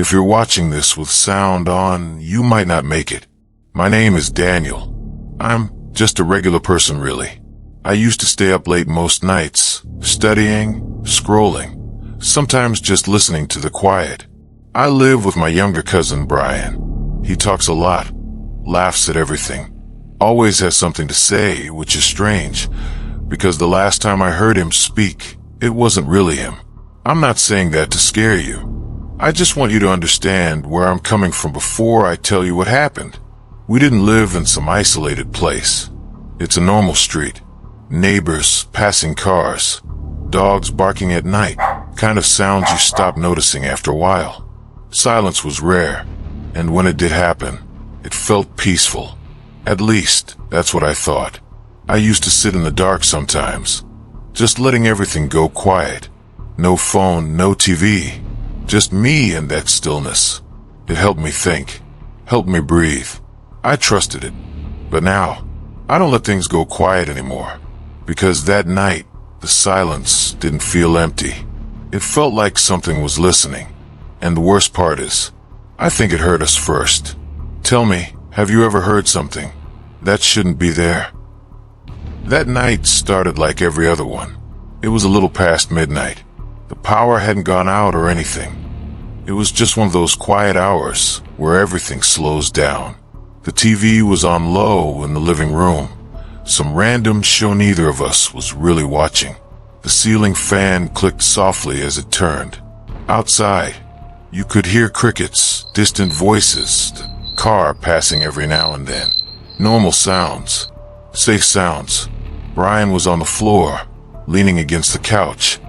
If you're watching this with sound on, you might not make it. My name is Daniel. I'm just a regular person, really. I used to stay up late most nights, studying, scrolling, sometimes just listening to the quiet. I live with my younger cousin, Brian. He talks a lot, laughs at everything, always has something to say, which is strange, because the last time I heard him speak, it wasn't really him. I'm not saying that to scare you. I just want you to understand where I'm coming from before I tell you what happened. We didn't live in some isolated place. It's a normal street. Neighbors, passing cars, dogs barking at night, kind of sounds you stop noticing after a while. Silence was rare, and when it did happen, it felt peaceful. At least, that's what I thought. I used to sit in the dark sometimes, just letting everything go quiet. No phone, no TV, just me and that stillness. It helped me think, helped me breathe. I trusted it. But now, I don't let things go quiet anymore. Because that night, the silence didn't feel empty. It felt like something was listening. And the worst part is, I think it heard us first. Tell me, have you ever heard something that shouldn't be there? That night started like every other one. It was a little past midnight. The power hadn't gone out or anything. It was just one of those quiet hours where everything slows down. The TV was on low in the living room. Some random show neither of us was really watching. The ceiling fan clicked softly as it turned. Outside, you could hear crickets, distant voices, the car passing every now and then. Normal sounds, safe sounds. Brian was on the floor, leaning against the couch,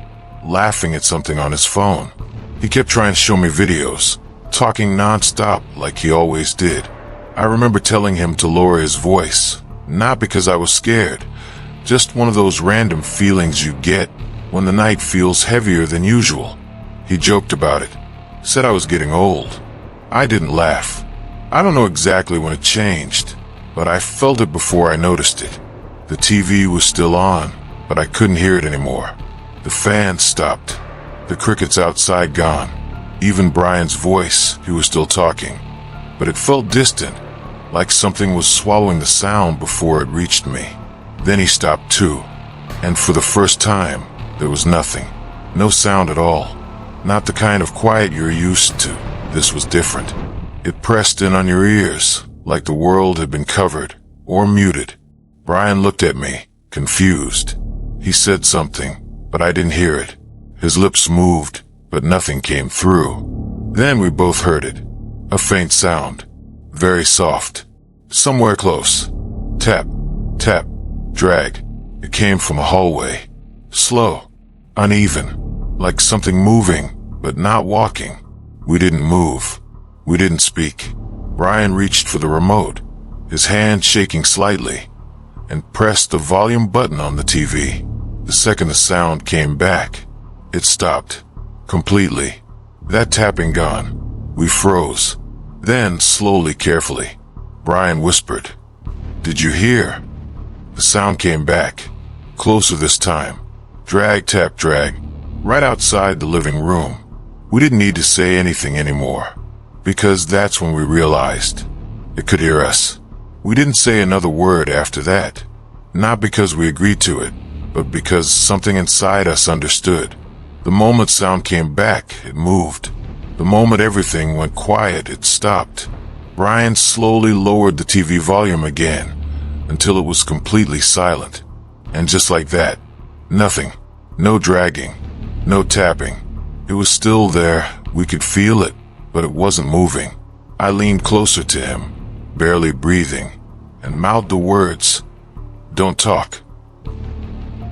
laughing at something on his phone. He kept trying to show me videos, talking non-stop like he always did. I remember telling him to lower his voice, not because I was scared, just one of those random feelings you get when the night feels heavier than usual. He joked about it, said I was getting old. I didn't laugh. I don't know exactly when it changed, but I felt it before I noticed it. The TV was still on, but I couldn't hear it anymore. The fan stopped. The crickets outside gone. Even Brian's voice, he was still talking. But it felt distant, like something was swallowing the sound before it reached me. Then he stopped too, and for the first time, there was nothing. No sound at all. Not the kind of quiet you're used to. This was different. It pressed in on your ears, like the world had been covered, or muted. Brian looked at me, confused. He said something, but I didn't hear it. His lips moved, but nothing came through. Then we both heard it. A faint sound. Very soft. Somewhere close. Tap, tap, drag. It came from a hallway. Slow, uneven, like something moving, but not walking. We didn't move. We didn't speak. Brian reached for the remote, his hand shaking slightly, and pressed the volume button on the TV. The second the sound came back, it stopped. Completely. That tapping gone. We froze. Then, slowly, carefully, Brian whispered, "Did you hear?" The sound came back. Closer this time. Drag, tap, drag. Right outside the living room. We didn't need to say anything anymore, because that's when we realized it could hear us. We didn't say another word after that. Not because we agreed to it, but because something inside us understood. The moment sound came back, it moved. The moment everything went quiet, it stopped. Brian slowly lowered the TV volume again, until it was completely silent. And just like that, nothing. No dragging. No tapping. It was still there. We could feel it, but it wasn't moving. I leaned closer to him, barely breathing, and mouthed the words, "Don't talk."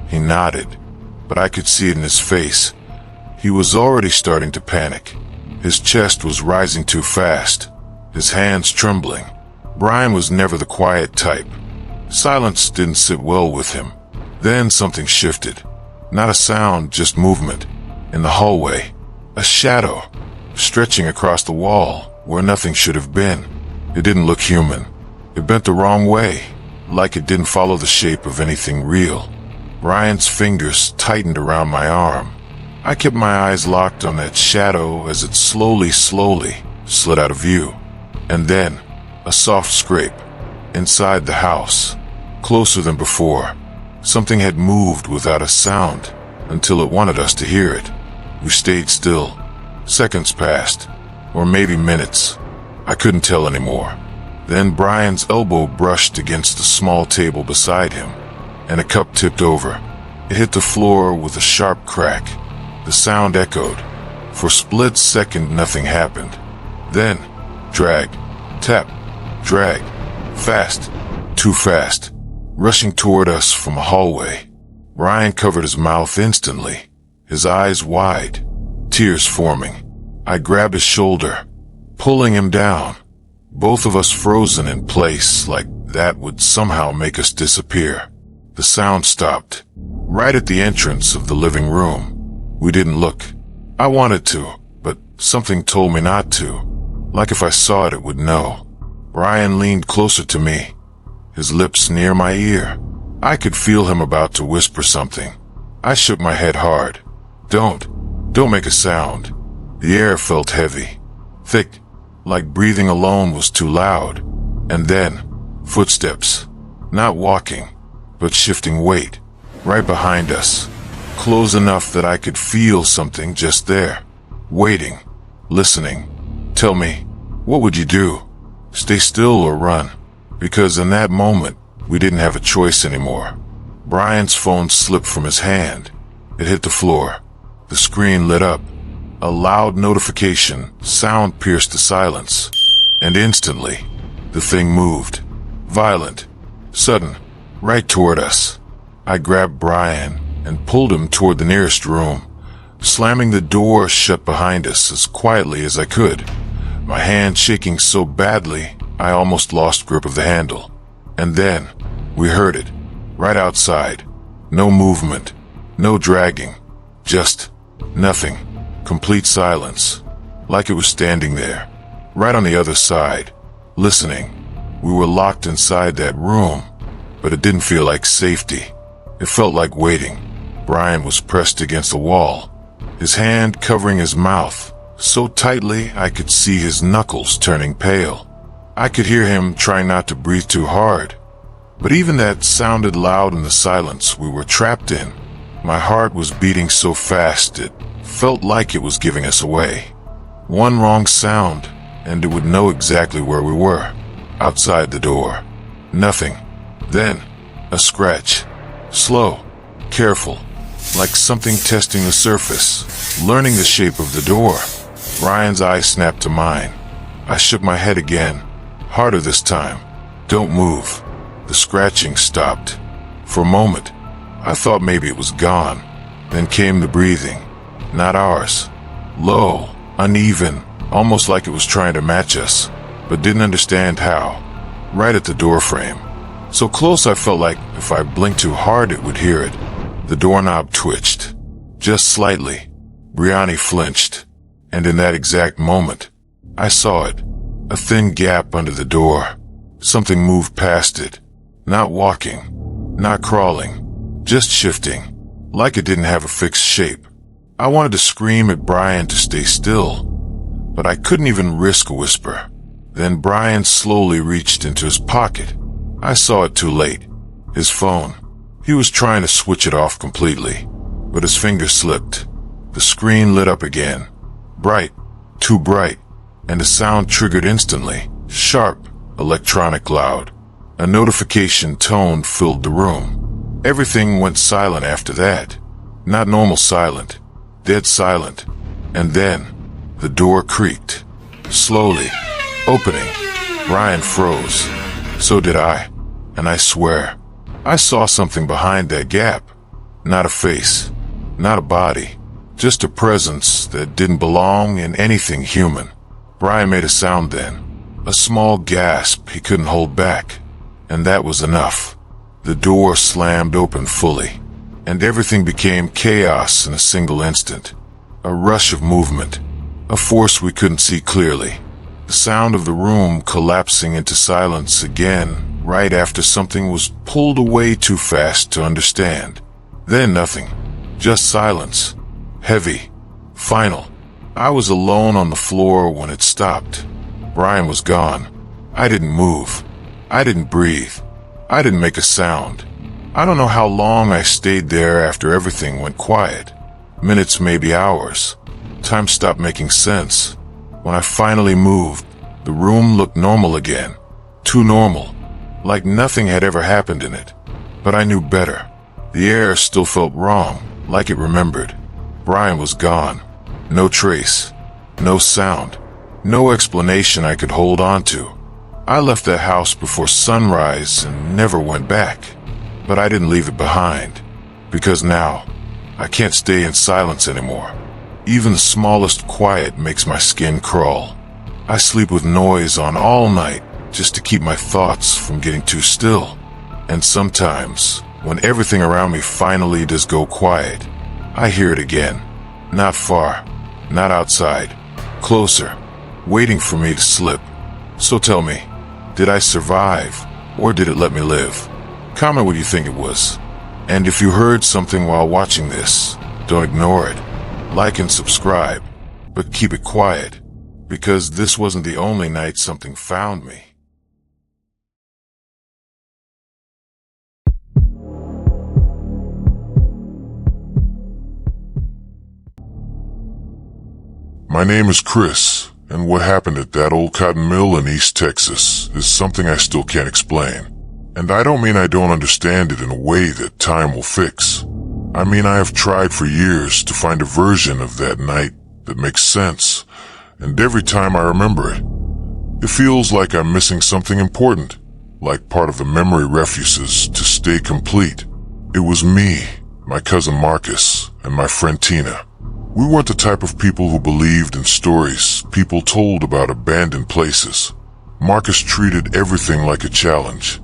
He nodded, but I could see it in his face. He was already starting to panic. His chest was rising too fast, his hands trembling. Brian was never the quiet type. Silence didn't sit well with him. Then something shifted. Not a sound, just movement. In the hallway, a shadow, stretching across the wall where nothing should have been. It didn't look human. It bent the wrong way, like it didn't follow the shape of anything real. Brian's fingers tightened around my arm. I kept my eyes locked on that shadow as it slowly slid out of view. And then, a soft scrape. Inside the house. Closer than before. Something had moved without a sound, until it wanted us to hear it. We stayed still. Seconds passed. Or maybe minutes. I couldn't tell anymore. Then Brian's elbow brushed against the small table beside him, and a cup tipped over. It hit the floor with a sharp crack. The sound echoed. For a split second, nothing happened. Then, drag, tap, drag, fast, too fast, rushing toward us from a hallway. Brian covered his mouth instantly, his eyes wide, tears forming. I grabbed his shoulder, pulling him down. Both of us frozen in place, like that would somehow make us disappear. The sound stopped, right at the entrance of the living room. We didn't look. I wanted to, but something told me not to. Like if I saw it, it would know. Brian leaned closer to me, his lips near my ear. I could feel him about to whisper something. I shook my head hard. Don't make a sound. The air felt heavy, thick, like breathing alone was too loud. And then, footsteps. Not walking, but shifting weight. Right behind us. Close enough that I could feel something just there. Waiting. Listening. Tell me, what would you do? Stay still or run? Because in that moment, we didn't have a choice anymore. Brian's phone slipped from his hand. It hit the floor. The screen lit up. A loud notification, sound pierced the silence. And instantly, the thing moved. Violent. Sudden. Right toward us. I grabbed Brian and pulled him toward the nearest room, slamming the door shut behind us as quietly as I could. My hand shaking so badly, I almost lost grip of the handle. And then, we heard it. Right outside. No movement. No dragging. Just nothing. Complete silence. Like it was standing there. Right on the other side. Listening. We were locked inside that room, but it didn't feel like safety. It felt like waiting. Brian was pressed against the wall, his hand covering his mouth, so tightly I could see his knuckles turning pale. I could hear him trying not to breathe too hard, but even that sounded loud in the silence we were trapped in. My heart was beating so fast it felt like it was giving us away. One wrong sound, and it would know exactly where we were. Outside the door. Nothing. Then, a scratch. Slow. Careful. Like something testing the surface, learning the shape of the door. Brian's eye snapped to mine. I shook my head again. Harder this time. Don't move. The scratching stopped. For a moment, I thought maybe it was gone. Then came the breathing. Not ours. Low, uneven, almost like it was trying to match us, but didn't understand how. Right at the doorframe. So close I felt like if I blinked too hard it would hear it. The doorknob twitched. Just slightly. Brianna flinched. And in that exact moment, I saw it. A thin gap under the door. Something moved past it. Not walking. Not crawling. Just shifting. Like it didn't have a fixed shape. I wanted to scream at Brian to stay still, but I couldn't even risk a whisper. Then Brian slowly reached into his pocket. I saw it too late. His phone. He was trying to switch it off completely, but his finger slipped. The screen lit up again. Bright. Too bright. And a sound triggered instantly. Sharp. Electronic loud. A notification tone filled the room. Everything went silent after that. Not normal silent. Dead silent. And then, the door creaked. Slowly. Opening. Brian froze. So did I. And I swear, I saw something behind that gap. Not a face. Not a body. Just a presence that didn't belong in anything human. Brian made a sound then. A small gasp he couldn't hold back. And that was enough. The door slammed open fully. And everything became chaos in a single instant. A rush of movement. A force we couldn't see clearly. The sound of the room collapsing into silence again, right after something was pulled away too fast to understand. Then nothing. Just silence. Heavy. Final. I was alone on the floor when it stopped. Brian was gone. I didn't move. I didn't breathe. I didn't make a sound. I don't know how long I stayed there after everything went quiet. Minutes, maybe hours. Time stopped making sense. When I finally moved, the room looked normal again. Too normal. Like nothing had ever happened in it. But I knew better. The air still felt wrong, like it remembered. Brian was gone. No trace. No sound. No explanation I could hold on to. I left that house before sunrise and never went back. But I didn't leave it behind. Because now, I can't stay in silence anymore. Even the smallest quiet makes my skin crawl. I sleep with noise on all night just to keep my thoughts from getting too still. And sometimes, when everything around me finally does go quiet, I hear it again. Not far, not outside, closer, waiting for me to slip. So tell me, did I survive, or did it let me live? Comment what you think it was. And if you heard something while watching this, don't ignore it. Like and subscribe, but keep it quiet, because this wasn't the only night something found me. My name is Chris, and what happened at that old cotton mill in East Texas is something I still can't explain. And I don't mean I don't understand it in a way that time will fix. I mean I have tried for years to find a version of that night that makes sense, and every time I remember it, it feels like I'm missing something important, like part of the memory refuses to stay complete. It was me, my cousin Marcus, and my friend Tina. We weren't the type of people who believed in stories people told about abandoned places. Marcus treated everything like a challenge,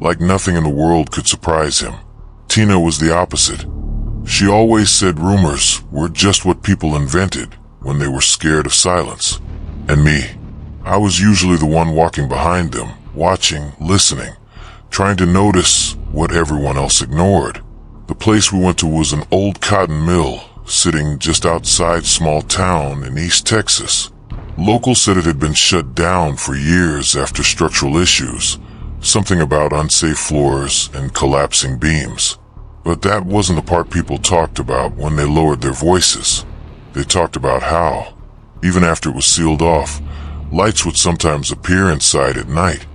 like nothing in the world could surprise him. Tina was the opposite. She always said rumors were just what people invented when they were scared of silence. And me, I was usually the one walking behind them, watching, listening, trying to notice what everyone else ignored. The place we went to was an old cotton mill, sitting just outside small town in East Texas. Locals said it had been shut down for years after structural issues, something about unsafe floors and collapsing beams. But that wasn't the part people talked about when they lowered their voices. They talked about how, even after it was sealed off, lights would sometimes appear inside at night,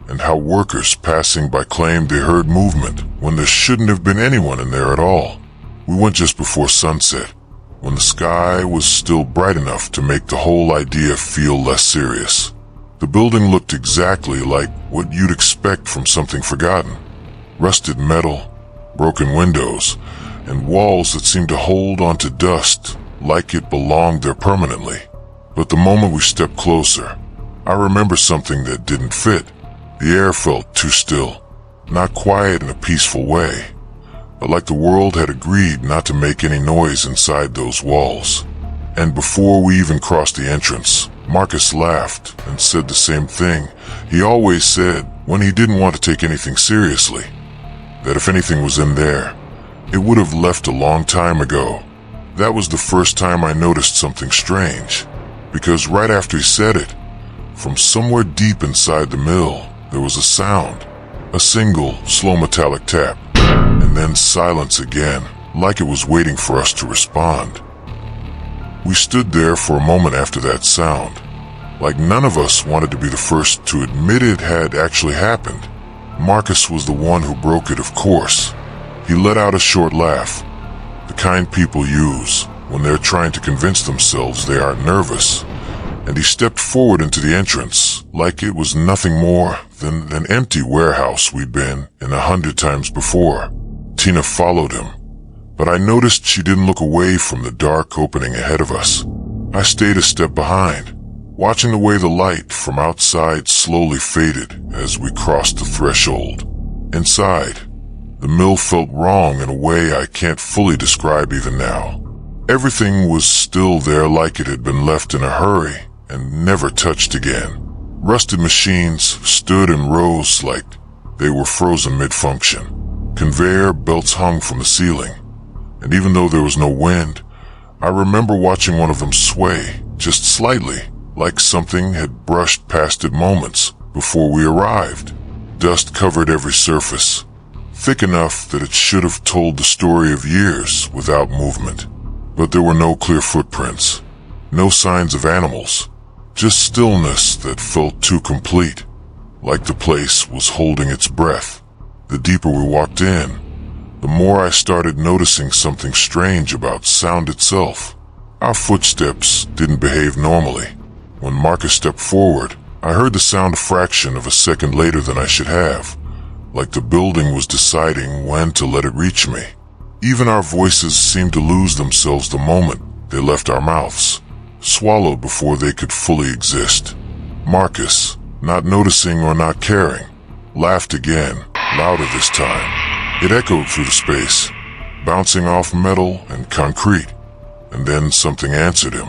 and how workers passing by claimed they heard movement when there shouldn't have been anyone in there at all. We went just before sunset, when the sky was still bright enough to make the whole idea feel less serious. The building looked exactly like what you'd expect from something forgotten. Rusted metal, broken windows, and walls that seemed to hold onto dust like it belonged there permanently. But the moment we stepped closer, I remember something that didn't fit. The air felt too still, not quiet in a peaceful way, but like the world had agreed not to make any noise inside those walls. And before we even crossed the entrance, Marcus laughed and said the same thing he always said when he didn't want to take anything seriously, that if anything was in there, it would have left a long time ago. That was the first time I noticed something strange, because right after he said it, from somewhere deep inside the mill, there was a sound, a single, slow metallic tap, and then silence again, like it was waiting for us to respond. We stood there for a moment after that sound, like none of us wanted to be the first to admit it had actually happened. Marcus was the one who broke it, of course. He let out a short laugh, the kind people use when they're trying to convince themselves they aren't nervous, and he stepped forward into the entrance like it was nothing more than an empty warehouse we'd been in 100 times before. Tina followed him, but I noticed she didn't look away from the dark opening ahead of us. I stayed a step behind, watching the way the light from outside slowly faded as we crossed the threshold. Inside, the mill felt wrong in a way I can't fully describe even now. Everything was still there like it had been left in a hurry and never touched again. Rusted machines stood in rows like they were frozen mid-function. Conveyor belts hung from the ceiling, and even though there was no wind, I remember watching one of them sway, just slightly, like something had brushed past it moments before we arrived. Dust covered every surface, thick enough that it should have told the story of years without movement. But there were no clear footprints, no signs of animals, just stillness that felt too complete, like the place was holding its breath. The deeper we walked in, the more I started noticing something strange about sound itself. Our footsteps didn't behave normally. When Marcus stepped forward, I heard the sound a fraction of a second later than I should have, like the building was deciding when to let it reach me. Even our voices seemed to lose themselves the moment they left our mouths, swallowed before they could fully exist. Marcus, not noticing or not caring, laughed again, louder this time. It echoed through the space, bouncing off metal and concrete, and then something answered him.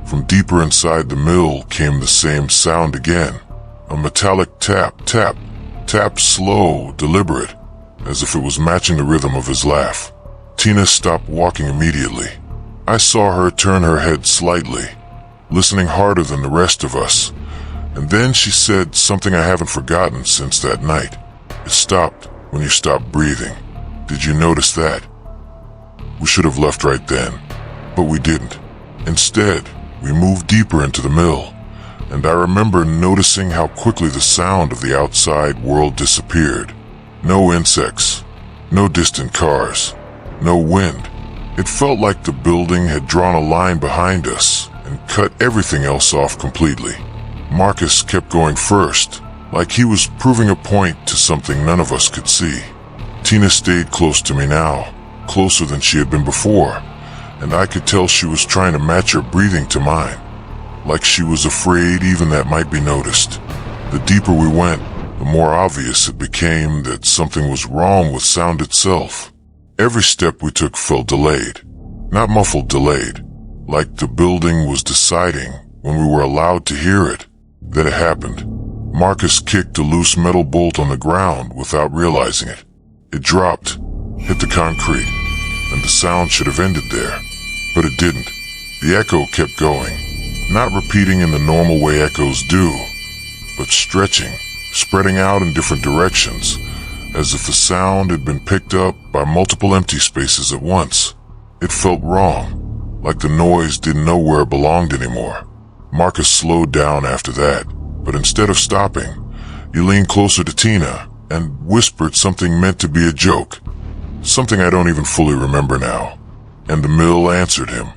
From deeper inside the mill came the same sound again, a metallic tap, tap, tap, slow, deliberate, as if it was matching the rhythm of his laugh. Tina stopped walking immediately. I saw her turn her head slightly, listening harder than the rest of us, and then she said something I haven't forgotten since that night. It stopped when you stopped breathing. Did you notice that? We should have left right then, but we didn't. Instead, we moved deeper into the mill, and I remember noticing how quickly the sound of the outside world disappeared. No insects, no distant cars, no wind. It felt like the building had drawn a line behind us and cut everything else off completely. Marcus kept going first, like he was proving a point to something none of us could see. Tina stayed close to me now, closer than she had been before, and I could tell she was trying to match her breathing to mine, like she was afraid even that might be noticed. The deeper we went, the more obvious it became that something was wrong with sound itself. Every step we took felt delayed, not muffled, delayed, like the building was deciding, when we were allowed to hear it, that it happened. Marcus kicked a loose metal bolt on the ground without realizing it. It dropped, hit the concrete, and the sound should have ended there. But it didn't. The echo kept going, not repeating in the normal way echoes do, but stretching, spreading out in different directions, as if the sound had been picked up by multiple empty spaces at once. It felt wrong, like the noise didn't know where it belonged anymore. Marcus slowed down after that, but instead of stopping, he leaned closer to Tina and whispered something meant to be a joke, something I don't even fully remember now. And the mill answered him.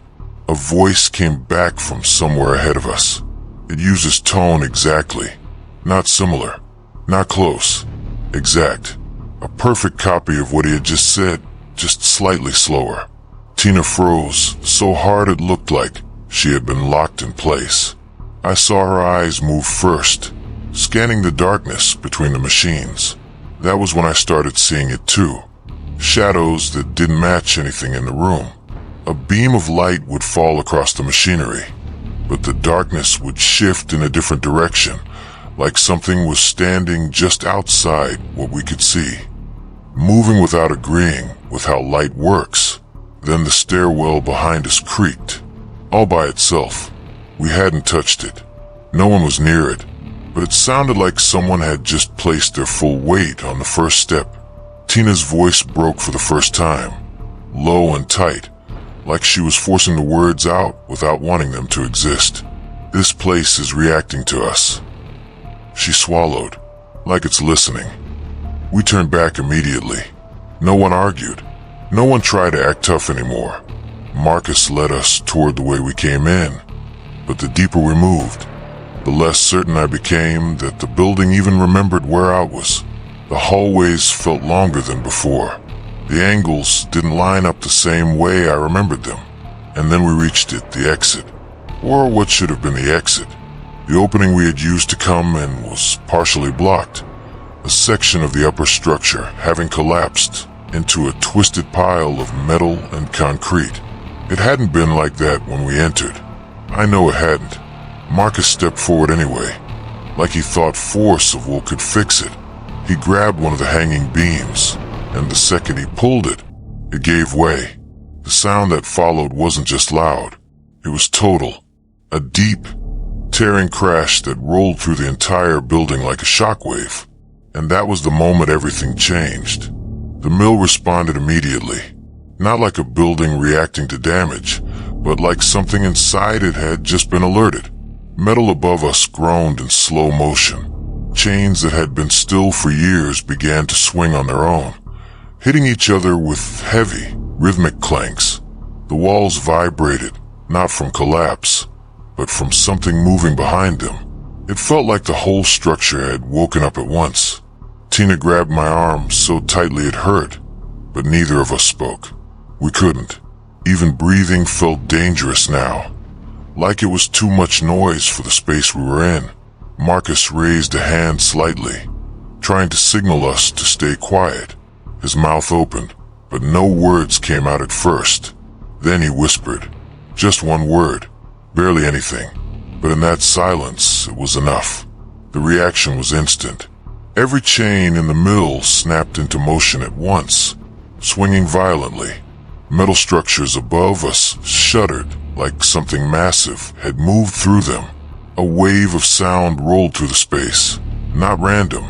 A voice came back from somewhere ahead of us. It used his tone exactly, not similar, not close, exact. A perfect copy of what he had just said, just slightly slower. Tina froze, so hard it looked like she had been locked in place. I saw her eyes move first, scanning the darkness between the machines. That was when I started seeing it too. Shadows that didn't match anything in the room. A beam of light would fall across the machinery, but the darkness would shift in a different direction, like something was standing just outside what we could see, moving without agreeing with how light works. Then the stairwell behind us creaked, all by itself. We hadn't touched it. No one was near it, but it sounded like someone had just placed their full weight on the first step. Tina's voice broke for the first time, low and tight, like she was forcing the words out without wanting them to exist. This place is reacting to us. She swallowed, like it's listening. We turned back immediately. No one argued. No one tried to act tough anymore. Marcus led us toward the way we came in, but the deeper we moved, the less certain I became that the building even remembered where I was. The hallways felt longer than before. The angles didn't line up the same way I remembered them. And then we reached it, the exit. Or what should have been the exit. The opening we had used to come in was partially blocked, a section of the upper structure having collapsed into a twisted pile of metal and concrete. It hadn't been like that when we entered. I know it hadn't. Marcus stepped forward anyway, like he thought force of will could fix it. He grabbed one of the hanging beams, and the second he pulled it, it gave way. The sound that followed wasn't just loud. It was total. A deep, tearing crash that rolled through the entire building like a shockwave. And that was the moment everything changed. The mill responded immediately. Not like a building reacting to damage, but like something inside it had just been alerted. Metal above us groaned in slow motion. Chains that had been still for years began to swing on their own, hitting each other with heavy, rhythmic clanks. The walls vibrated, not from collapse, but from something moving behind them. It felt like the whole structure had woken up at once. Tina grabbed my arm so tightly it hurt, but neither of us spoke. We couldn't. Even breathing felt dangerous now, like it was too much noise for the space we were in. Marcus raised a hand slightly, trying to signal us to stay quiet. His mouth opened, but no words came out at first. Then he whispered. Just one word. Barely anything. But in that silence, it was enough. The reaction was instant. Every chain in the mill snapped into motion at once, swinging violently. Metal structures above us shuddered like something massive had moved through them. A wave of sound rolled through the space. Not random,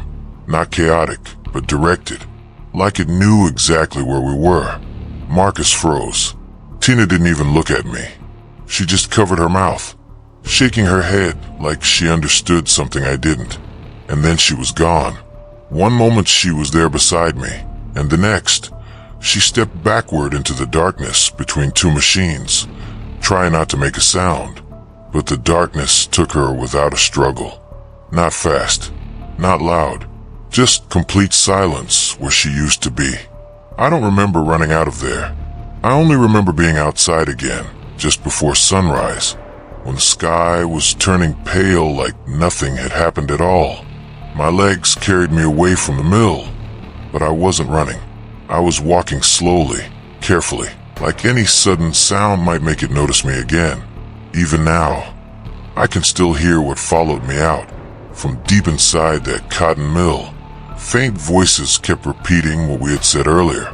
not chaotic, but directed. Like it knew exactly where we were. Marcus froze. Tina didn't even look at me. She just covered her mouth, shaking her head like she understood something I didn't. And then she was gone. One moment she was there beside me, and the next, she stepped backward into the darkness between two machines, trying not to make a sound. But the darkness took her without a struggle. Not fast, not loud, just complete silence where she used to be. I don't remember running out of there. I only remember being outside again, just before sunrise, when the sky was turning pale like nothing had happened at all. My legs carried me away from the mill, but I wasn't running. I was walking slowly, carefully, like any sudden sound might make it notice me again. Even now, I can still hear what followed me out. From deep inside that cotton mill, faint voices kept repeating what we had said earlier.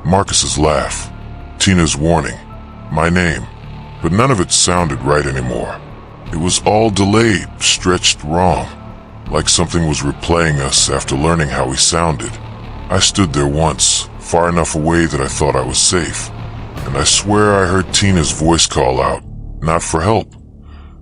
Marcus's laugh, Tina's warning, my name, but none of it sounded right anymore. It was all delayed, stretched wrong, like something was replaying us after learning how we sounded. I stood there once, far enough away that I thought I was safe, and I swear I heard Tina's voice call out, not for help,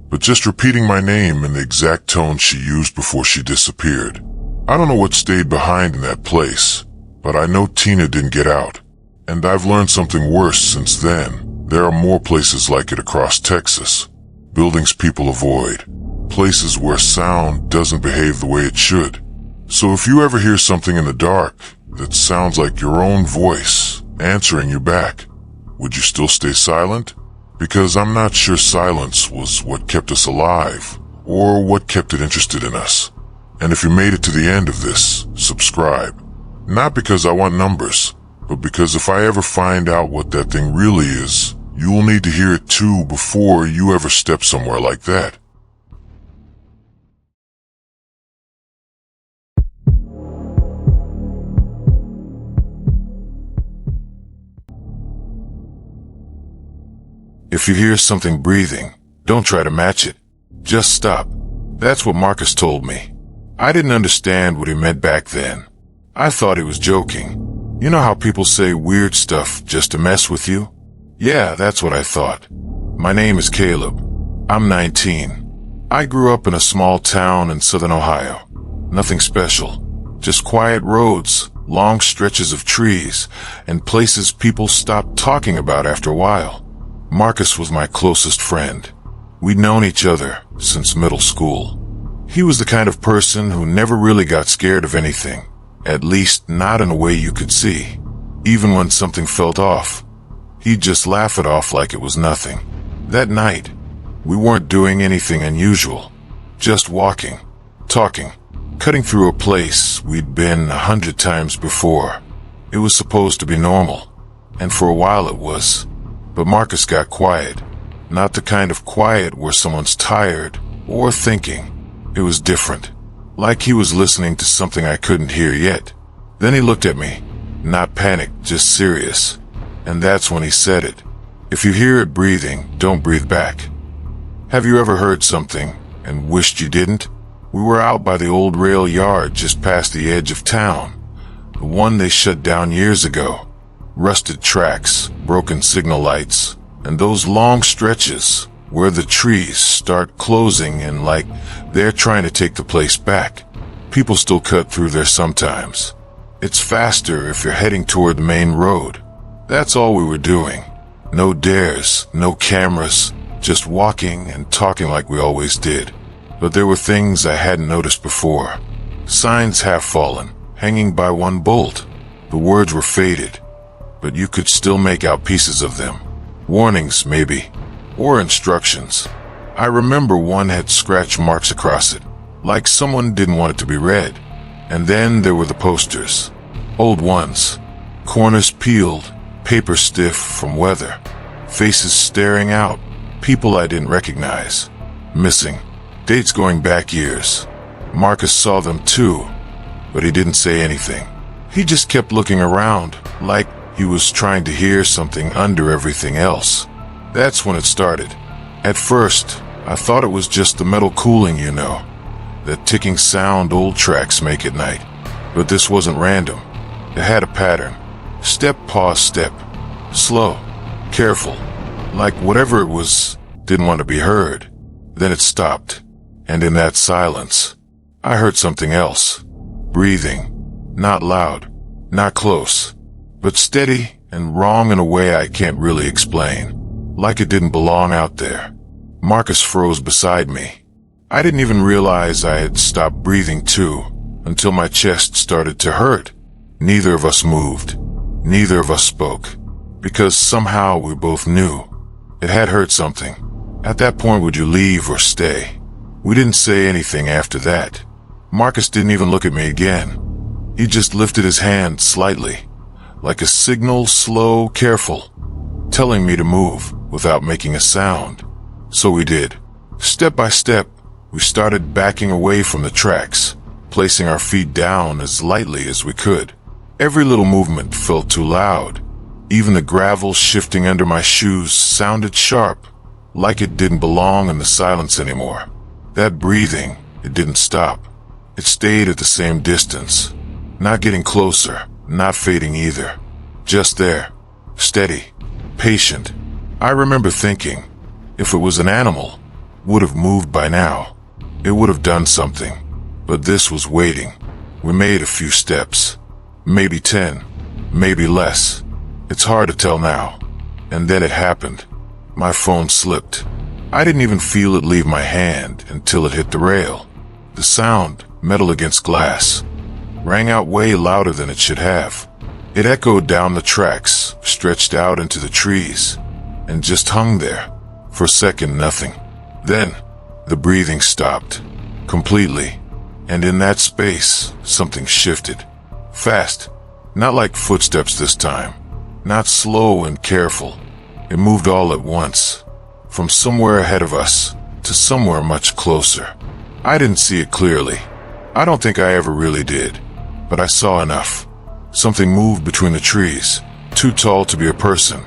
but just repeating my name in the exact tone she used before she disappeared. I don't know what stayed behind in that place, but I know Tina didn't get out. And I've learned something worse since then. There are more places like it across Texas. Buildings people avoid. Places where sound doesn't behave the way it should. So if you ever hear something in the dark that sounds like your own voice answering you back, would you still stay silent? Because I'm not sure silence was what kept us alive, or what kept it interested in us. And if you made it to the end of this, subscribe. Not because I want numbers, but because if I ever find out what that thing really is, you will need to hear it too before you ever step somewhere like that. If you hear something breathing, don't try to match it. Just stop. That's what Marcus told me. I didn't understand what he meant back then. I thought he was joking. You know how people say weird stuff just to mess with you? Yeah, that's what I thought. My name is Caleb. I'm 19. I grew up in a small town in southern Ohio. Nothing special. Just quiet roads, long stretches of trees, and places people stopped talking about after a while. Marcus was my closest friend. We'd known each other since middle school. He was the kind of person who never really got scared of anything, at least not in a way you could see. Even when something felt off, he'd just laugh it off like it was nothing. That night, we weren't doing anything unusual, just walking, talking, cutting through a place we'd been 100 times before. It was supposed to be normal, and for a while it was. But Marcus got quiet. Not the kind of quiet where someone's tired or thinking. It was different. Like he was listening to something I couldn't hear yet. Then he looked at me. Not panicked, just serious. And that's when he said it. If you hear it breathing, don't breathe back. Have you ever heard something and wished you didn't? We were out by the old rail yard just past the edge of town. The one they shut down years ago. Rusted tracks, broken signal lights, and those long stretches where the trees start closing in like they're trying to take the place back. People still cut through there sometimes. It's faster if you're heading toward the main road. That's all we were doing. No dares, no cameras, just walking and talking like we always did. But there were things I hadn't noticed before. Signs half fallen, hanging by one bolt. The words were faded, but you could still make out pieces of them. Warnings, maybe, or instructions. I remember one had scratch marks across it, like someone didn't want it to be read. And then there were the posters. Old ones. Corners peeled, paper stiff from weather. Faces staring out. People I didn't recognize. Missing. Dates going back years. Marcus saw them too, but he didn't say anything. He just kept looking around, like he was trying to hear something under everything else. That's when it started. At first, I thought it was just the metal cooling, you know. That ticking sound old tracks make at night. But this wasn't random. It had a pattern. Step, pause, step. Slow. Careful. Like whatever it was didn't want to be heard. Then it stopped. And in that silence, I heard something else. Breathing. Not loud. Not close. But steady and wrong in a way I can't really explain. Like it didn't belong out there. Marcus froze beside me. I didn't even realize I had stopped breathing too, until my chest started to hurt. Neither of us moved. Neither of us spoke. Because somehow we both knew. It had hurt something. At that point, would you leave or stay? We didn't say anything after that. Marcus didn't even look at me again. He just lifted his hand slightly, like a signal, slow, careful, telling me to move without making a sound. So we did. Step by step, we started backing away from the tracks, placing our feet down as lightly as we could. Every little movement felt too loud. Even the gravel shifting under my shoes sounded sharp, like it didn't belong in the silence anymore. That breathing, it didn't stop. It stayed at the same distance, not getting closer, not fading either. Just there, steady, patient. I remember thinking, if it was an animal, would have moved by now. It would have done something. But this was waiting. We made a few steps. Maybe 10, maybe less. It's hard to tell now. And then it happened. My phone slipped. I didn't even feel it leave my hand until it hit the rail. The sound, metal against glass, rang out way louder than it should have. It echoed down the tracks, stretched out into the trees, and just hung there. For a second, nothing. Then, the breathing stopped. Completely. And in that space, something shifted. Fast. Not like footsteps this time. Not slow and careful. It moved all at once. From somewhere ahead of us to somewhere much closer. I didn't see it clearly. I don't think I ever really did. But I saw enough. Something moved between the trees. Too tall to be a person.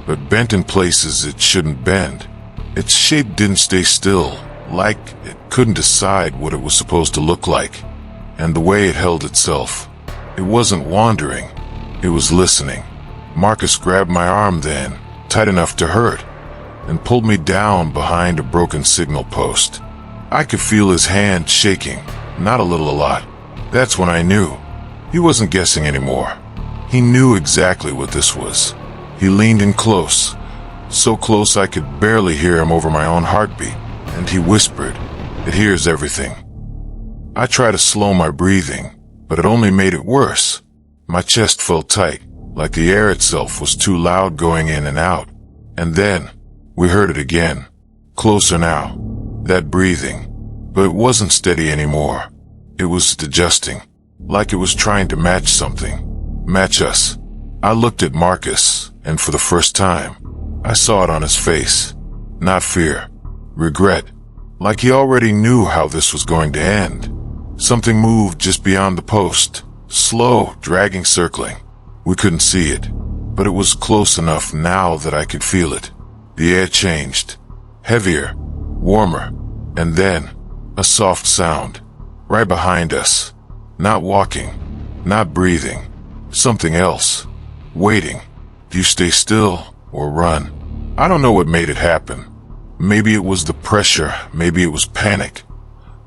But bent in places it shouldn't bend. Its shape didn't stay still. Like it couldn't decide what it was supposed to look like. And the way it held itself. It wasn't wandering. It was listening. Marcus grabbed my arm then, tight enough to hurt, and pulled me down behind a broken signal post. I could feel his hand shaking, not a little, a lot. That's when I knew. He wasn't guessing anymore. He knew exactly what this was. He leaned in close, so close I could barely hear him over my own heartbeat, and he whispered, "It hears everything." I tried to slow my breathing, but it only made it worse. My chest felt tight, like the air itself was too loud going in and out. And then, we heard it again. Closer now. That breathing. But it wasn't steady anymore. It was adjusting. Like it was trying to match something. Match us. I looked at Marcus, and for the first time, I saw it on his face. Not fear. Regret. Like he already knew how this was going to end. Something moved just beyond the post. Slow, dragging, circling. We couldn't see it. but it was close enough now that I could feel it. The air changed, heavier, warmer, and then a soft sound, right behind us. Not walking, not breathing, something else, waiting. Do you stay still or run? I don't know what made it happen. Maybe it was the pressure, maybe it was panic,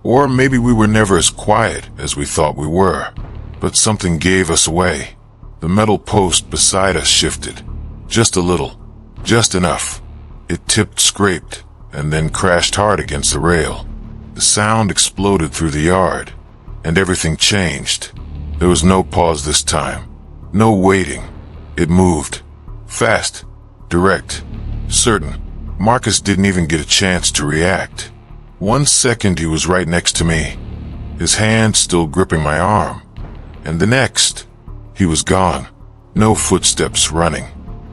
or maybe we were never as quiet as we thought we were. But something gave us away. The metal post beside us shifted, just a little, just enough. It tipped, scraped, and then crashed hard against the rail. The sound exploded through the yard, and everything changed. There was no pause this time, no waiting. It moved, fast, direct, certain. Marcus didn't even get a chance to react. 1 second he was right next to me, his hand still gripping my arm, and the next, he was gone. No footsteps running,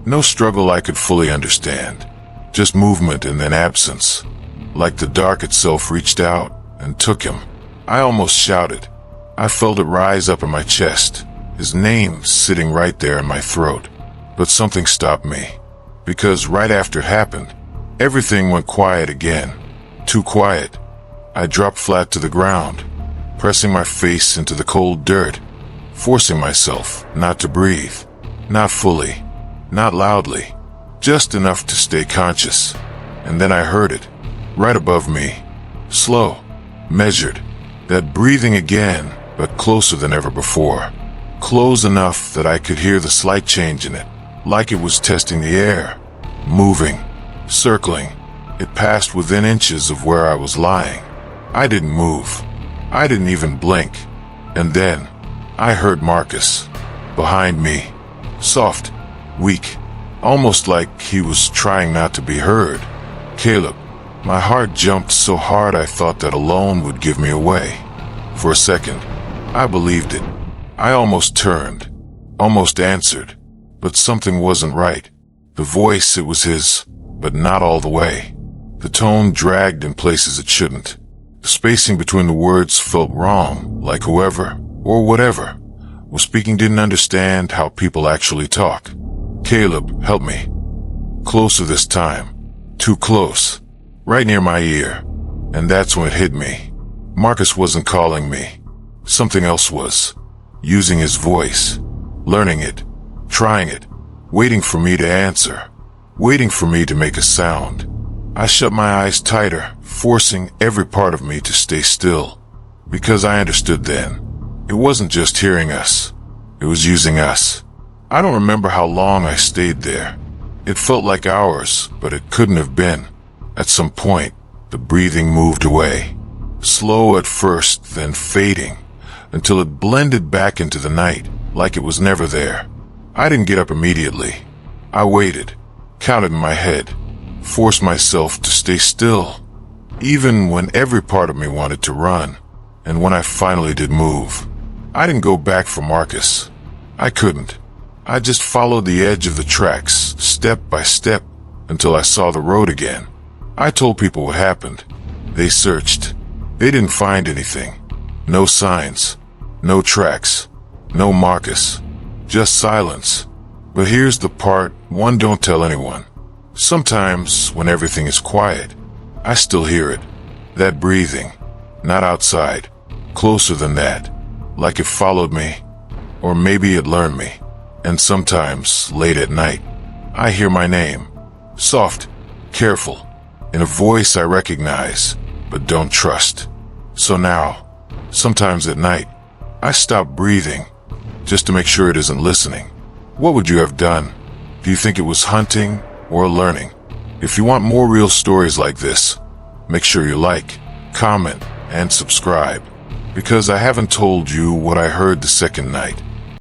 no struggle I could fully understand, just movement and then absence, like the dark itself reached out and took him. I almost shouted. I felt it rise up in my chest, his name sitting right there in my throat. But something stopped me, because right after it happened, everything went quiet again. Too quiet. I dropped flat to the ground, pressing my face into the cold dirt, forcing myself not to breathe, not fully, not loudly, just enough to stay conscious. And then I heard it, right above me, slow, measured, that breathing again, but closer than ever before, close enough that I could hear the slight change in it, like it was testing the air, moving, circling. It passed within inches of where I was lying. I didn't move. I didn't even blink. And then, I heard Marcus, behind me, soft, weak, almost like he was trying not to be heard. Caleb. My heart jumped so hard I thought that alone would give me away. For a second, I believed it. I almost turned, almost answered, but something wasn't right. The voice, it was his, but not all the way. The tone dragged in places it shouldn't. The spacing between the words felt wrong, like whoever, or whatever, was speaking didn't understand how people actually talk. Caleb, help me. Closer this time. Too close. Right near my ear. And that's when it hit me. Marcus wasn't calling me. Something else was. Using his voice. Learning it. Trying it. Waiting for me to answer. Waiting for me to make a sound. I shut my eyes tighter, forcing every part of me to stay still. Because I understood then. It wasn't just hearing us. It was using us. I don't remember how long I stayed there. It felt like hours, but it couldn't have been. At some point, the breathing moved away. Slow at first, then fading, until it blended back into the night, like it was never there. I didn't get up immediately. I waited, counted in my head, forced myself to stay still, even when every part of me wanted to run. And when I finally did move, I didn't go back for Marcus. I couldn't. I just followed the edge of the tracks, step by step, until I saw the road again. I told people what happened. They searched. They didn't find anything. No signs. No tracks. No Marcus. Just silence. But here's the part one don't tell anyone. Sometimes, when everything is quiet, I still hear it. That breathing. Not outside. Closer than that. Like it followed me. Or maybe it learned me. And sometimes, late at night, I hear my name. Soft. Careful. In a voice I recognize, but don't trust. So now, sometimes at night, I stop breathing, just to make sure it isn't listening. What would you have done? Do you think it was hunting or learning? If you want more real stories like this, make sure you like, comment, and subscribe, because I haven't told you what I heard the second night.